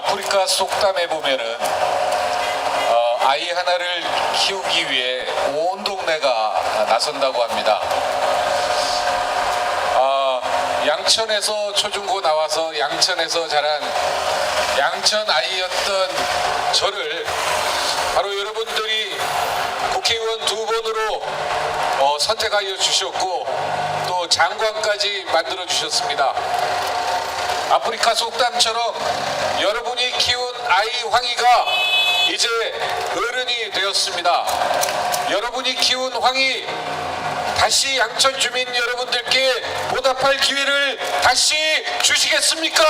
아프리카 속담에 보면은 아이 하나를 키우기 위해 온 동네가 나선다고 합니다. 양천에서 초중고 나와서 양천에서 자란 양천 아이였던 저를 바로 여러분들이 국회의원 2번으로 선택하여 주셨고 또 장관까지 만들어 주셨습니다. 아프리카 속담처럼 여러분이 키운 아이 황희가 이제 어른이 되었습니다. 여러분이 키운 황희 다시 양천 주민 여러분들께 보답할 기회를 다시 주시겠습니까?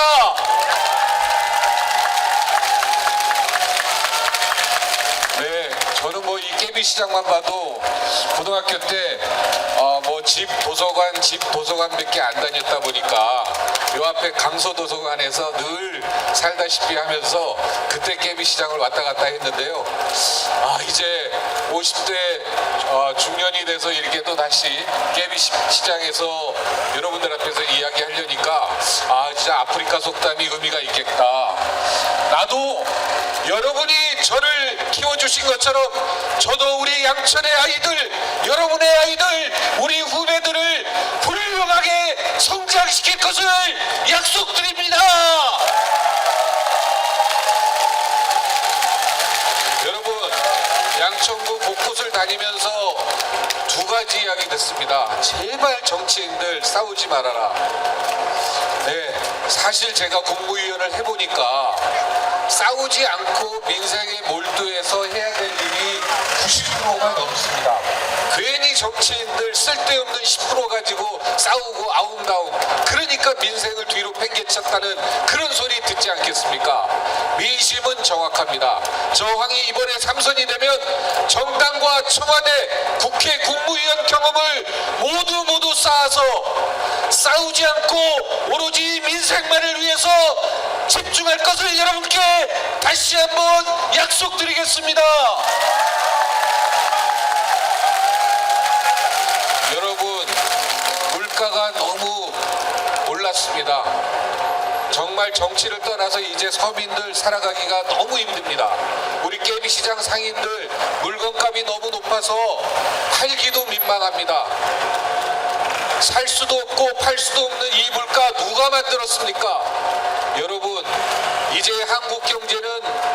네, 저는 뭐 이 깨비시장만 봐도 고등학교 때 집 도서관밖에 안 다녔다 보니까 요 앞에 강서도서관에서 늘 살다시피 하면서 그때 깨비시장을 왔다 갔다 했는데요. 이제 50대 중년이 돼서 이렇게 또 다시 깨비시장에서 여러분들 앞에서 이야기하려니까 진짜 아프리카 속담이 의미가 있겠다. 나도 여러분이 저를 키워주신 것처럼 저도 우리 양천의 아이들, 여러분의 아이들, 우리 후배들을 훌륭하게 성장시킬 것을 약속드립니다. 여러분, 양천구 곳곳을 다니면서 두 가지 이야기 듣습니다. 제발 정치인들 싸우지 말아라. 네, 사실 제가 국무위원을 해보니까 싸우지 않고 민생에 몰두해서 해야 될 일이 90%가 넘습니다. 괜히 정치인들 쓸데없는 10% 가지고 싸우고 아웅다웅, 그러니까 민생을 뒤로 팽개쳤다는 그런 소리 듣지 않겠습니까? 민심은 정확합니다. 저항이 이번에 3선이 되면 정당과 청와대, 국회 국무위원 경험을 모두 쌓아서 싸우지 않고 오로지 민생만을 위해서 집중할 것을 여러분께 다시 한번 약속드리겠습니다. 여러분, 물가가 너무 올랐습니다. 정말 정치를 떠나서 이제 서민들 살아가기가 너무 힘듭니다. 우리 깨비시장 상인들 물건값이 너무 높아서 팔기도 민망합니다. 살 수도 없고 팔 수도 없는 이 물가 누가 만들었습니까? 여러분, 이제 한국 경제는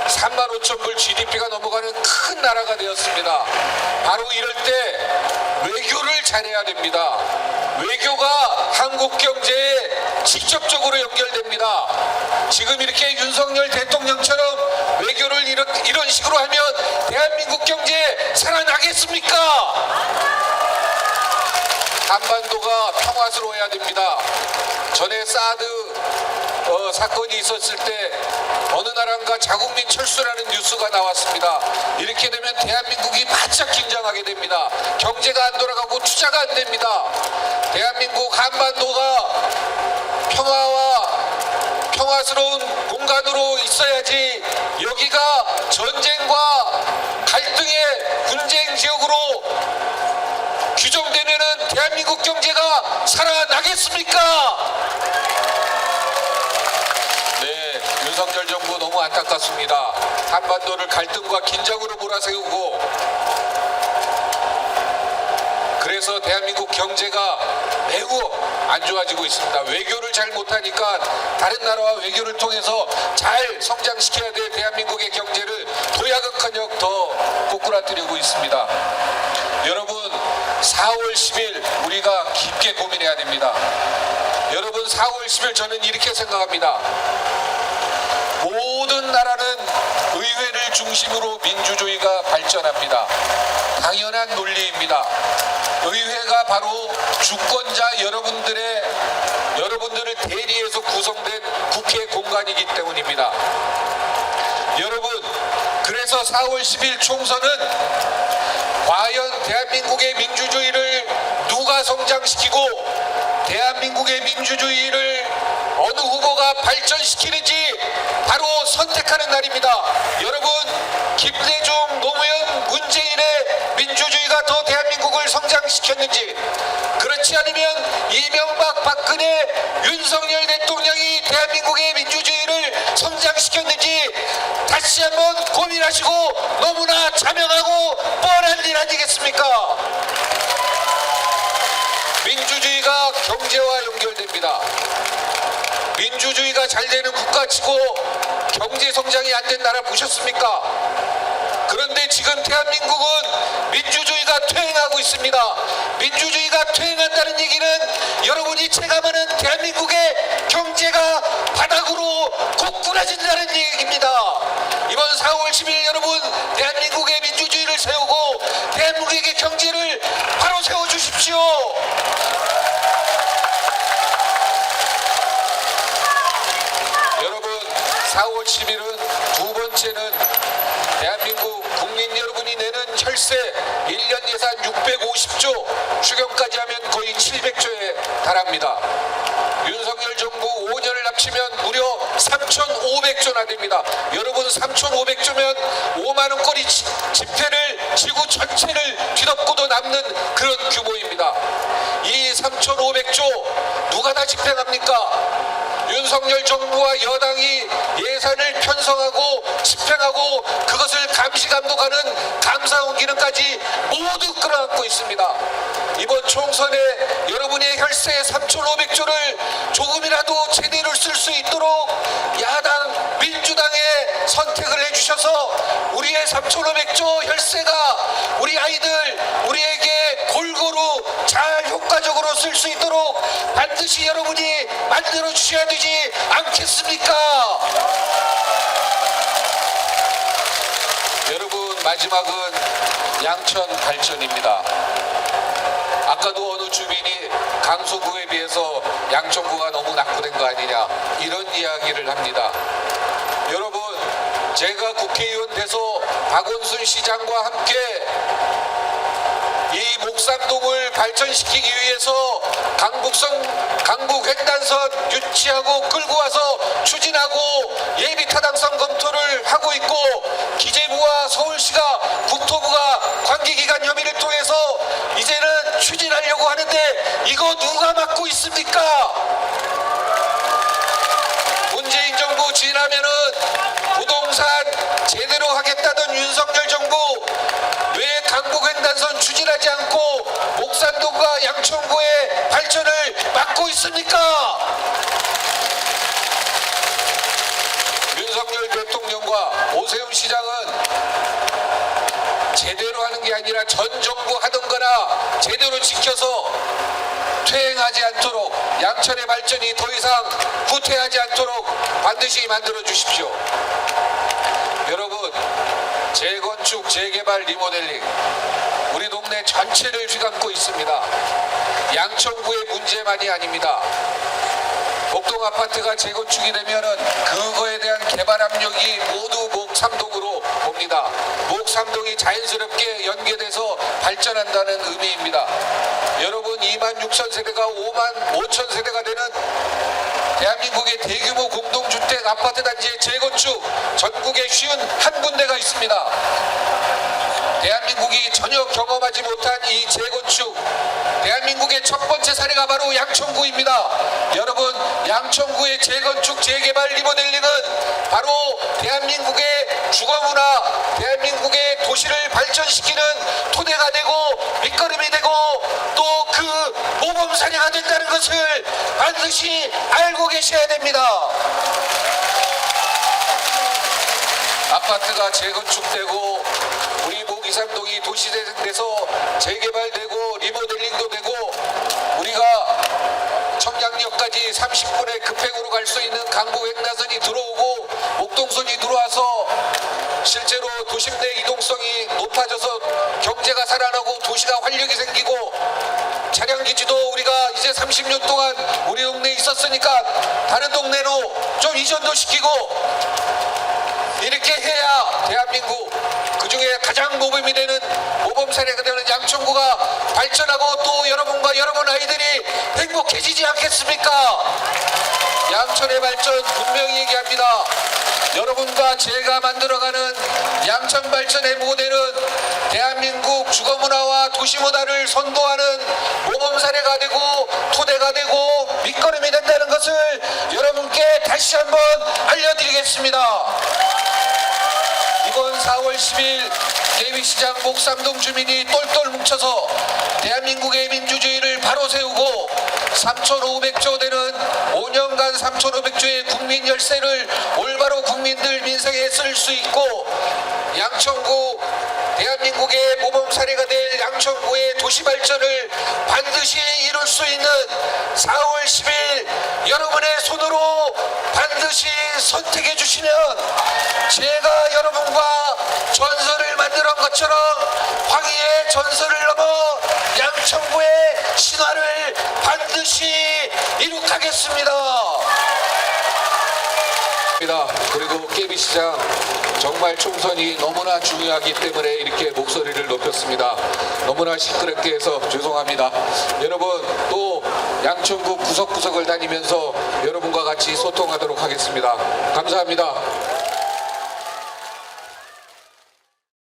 35,000불 GDP가 넘어가는 큰 나라가 되었습니다. 바로 이럴 때 외교를 잘해야 됩니다. 외교가 한국 경제에 직접적으로 연결됩니다. 지금 이렇게 윤석열 대통령처럼 외교를 이런 식으로 하면 대한민국 경제 살아나겠습니까? 한반도가 평화스러워야 됩니다. 전에 사드 사건이 있었을 때 어느 나라인가 자국민 철수라는 뉴스가 나왔습니다. 이렇게 되면 대한민국이 바짝 긴장하게 됩니다. 경제가 안 돌아가고 투자가 안 됩니다. 대한민국 한반도가 평화스러운 공간으로 있어야지 여기가 전쟁과 갈등의 분쟁 지역으로 규정되면은 대한민국 경제가 살아나겠습니까? 네, 윤석열 정부 너무 안타깝습니다. 한반도를 갈등과 긴장으로 몰아세우고 그래서 대한민국 경제가 매우 안 좋아지고 있습니다. 외교를 잘 못하니까 다른 나라와 외교를 통해서 잘 성장시켜야 될 대한민국의 경제를 도야극한역 더 꼬꾸라뜨리고 있습니다. 여러분, 4월 10일 우리가 깊게 고민해야 됩니다. 여러분, 4월 10일 저는 이렇게 생각합니다. 모든 나라는 의회를 중심으로 민주주의가 발전합니다. 당연한 논리입니다. 의회가 바로 주권자 여러분들을 대리해서 구성된 국회 공간이기 때문입니다. 여러분, 그래서 4월 10일 총선은 과연 대한민국의 민주주의를 누가 성장시키고 대한민국의 민주주의를 어느 후보가 발전시키는지 바로 선택하는 날입니다. 여러분, 김대중, 노무현, 문재인의 민주주의가 더 대한민국을 성장시켰는지, 그렇지 않으면 이명박, 박근혜, 윤석열 대통령이 대한민국의 민주주의를 성장시켰는지 다시 한번 고민하시고 너무나 자명하고 뻔한 일 아니겠습니까? 민주주의가 경제와 연결됩니다. 민주주의가 잘 되는 국가치고 경제 성장이 안 된 나라 보셨습니까? 그런데 지금 대한민국은 민주주의가 퇴행하고 있습니다. 민주주의가 퇴행한다는 얘기는 여러분이 체감하는 대한민국의 경제가 바닥으로 고꾸라진다는 얘기입니다. 이번 4월 10일 여러분 대한민국의 민주주의를 세우고 대한민국의 경제를 바로 세워주십시오. 여러분 4월 10일은 두 번째는 대한민국 국민 여러분이 내는 혈세 1년 예산 650조 추경까지 하면 거의 700조에 달합니다. 윤석열 정부 5년을 합치면 무려 3,500조나 됩니다. 여러분 3,500조면 5만원거리 지폐를 지구 전체를 뒤덮고도 남는 그런 규모입니다. 이 3,500조 누가 다 집행합니까? 윤석열 정부와 여당이 예산을 편성하고 집행하고 그것을 감시 감독하는 감사원 기능까지 모두 끌어안고 있습니다. 이번 총선에 여러분의 혈세 3,500조를 조금이라도 제대로 쓸 수 있도록 야당 민주당에 선택을 해주셔서 우리의 3,500조 혈세가 우리 아이들 우리에게 골고루 잘 효과적으로 쓸 수 있도록 반드시 여러분이 만들어 주셔야 되지 않겠습니까? 여러분 마지막은 양천 발전입니다. 아까도 어느 주민이 강서구에 비해서 양천구가 너무 낙후된 거 아니냐 이런 이야기를 합니다. 여러분 제가 국회의원 돼서 박원순 시장과 함께 이 목삼동을 발전시키기 위해서 강북 횡단선 유치하고 끌고 와서 추진하고 예비 타당성 검토를 하고 있고 기재부와 서울시가 국토부가 관계기관 협의를 통해서 이제는 추진하려고 하는데 이거 누가 맡고 있습니까? 문재인 정부 지나면은 부동산 제대로 하겠다던 윤석열 정부 왜 강북 횡단선 추진하지 않고 목산동과 양천구의 발전을 막고 있습니까? 윤석열 대통령과 오세훈 시장은 제대로 하는 게 아니라 전 정부 하던 거나 제대로 지켜서 퇴행하지 않도록 양천의 발전이 더 이상 후퇴하지 않도록 반드시 만들어 주십시오. 여러분 재건축, 재개발, 리모델링 우리 동네 전체를 휘감고 있습니다. 양천구의 문제만이 아닙니다. 목동 아파트가 재건축이 되면은 그거에 대한 개발 압력이 모두 목삼동으로 옵니다. 목삼동이 자연스럽게 연계돼서 발전한다는 의미입니다. 여러분 26,000세대가 55,000세대가 되는 대한민국의 대규모 공동주택 아파트 단지의 재건축 전국에 51군데가 있습니다. 대한민국이 전혀 경험하지 못한 이 재건축 대한민국의 첫 번째 사례가 바로 양천구입니다. 여러분 양천구의 재건축 재개발 리모델링은 바로 대한민국의 주거문화 대한민국의 도시를 발전시키는 토대가 되고 밑거름이 되고 또 그 모범사례가 된다는 것을 반드시 알고 계셔야 됩니다. 아파트가 재건축되고 우리 목이삼동이 도시돼서 재개발되고 리모델링도 되고 우리가 청량역까지 30분의 급행으로 갈 수 있는 강북 횡단선이 들어오고 목동선이 들어와서 실제로 도심 내 이동성이 높아져서 경제가 살아나고 도시가 활력이 생기고 차량기지도 우리가 이제 30년 동안 우리 동네에 있었으니까 다른 동네로 좀 이전도 시키고 이렇게 해야 대한민국 그중에 가장 모범이 되는 모범 사례가 되는 양천구가 발전하고 또 여러분과 여러분 아이들이 행복해지지 않겠습니까? 양천의 발전 분명히 얘기합니다. 여러분과 제가 만들어가는 양천 발전의 모델은 대한민국 주거문화와 도시문화를 선도하는 모범 사례가 되고 토대가 되고 밑거름이 된다는 것 것을 여러분께 다시 한번 알려드리겠습니다. 이번 4월 10일 대위시장 목삼동 주민이 똘똘 뭉쳐서 대한민국의 민주주의를 바로 세우고 3,500조 되는 5년간 3,500조의 국민 열세를 올바로 국민들 민생에 쓸 수 있고 양천구 대한민국의 모범 사례가 될 양천구의 도시 발전을 반드시 이룰 수 있는 4월 10일 여러분의 손으로 반드시 선택해 주시면 제가 여러분과 전설을 만들어 것처럼 황희의 전설을 넘어 양천구의 신화를 반드시 이룩하겠습니다. 그리고 KB시장 정말 총선이 너무나 중요하기 때문에 이렇게 목소리를 높였습니다. 너무나 시끄럽게 해서 죄송합니다. 여러분 또 양천구 구석구석을 다니면서 여러분과 같이 소통하도록 하겠습니다. 감사합니다.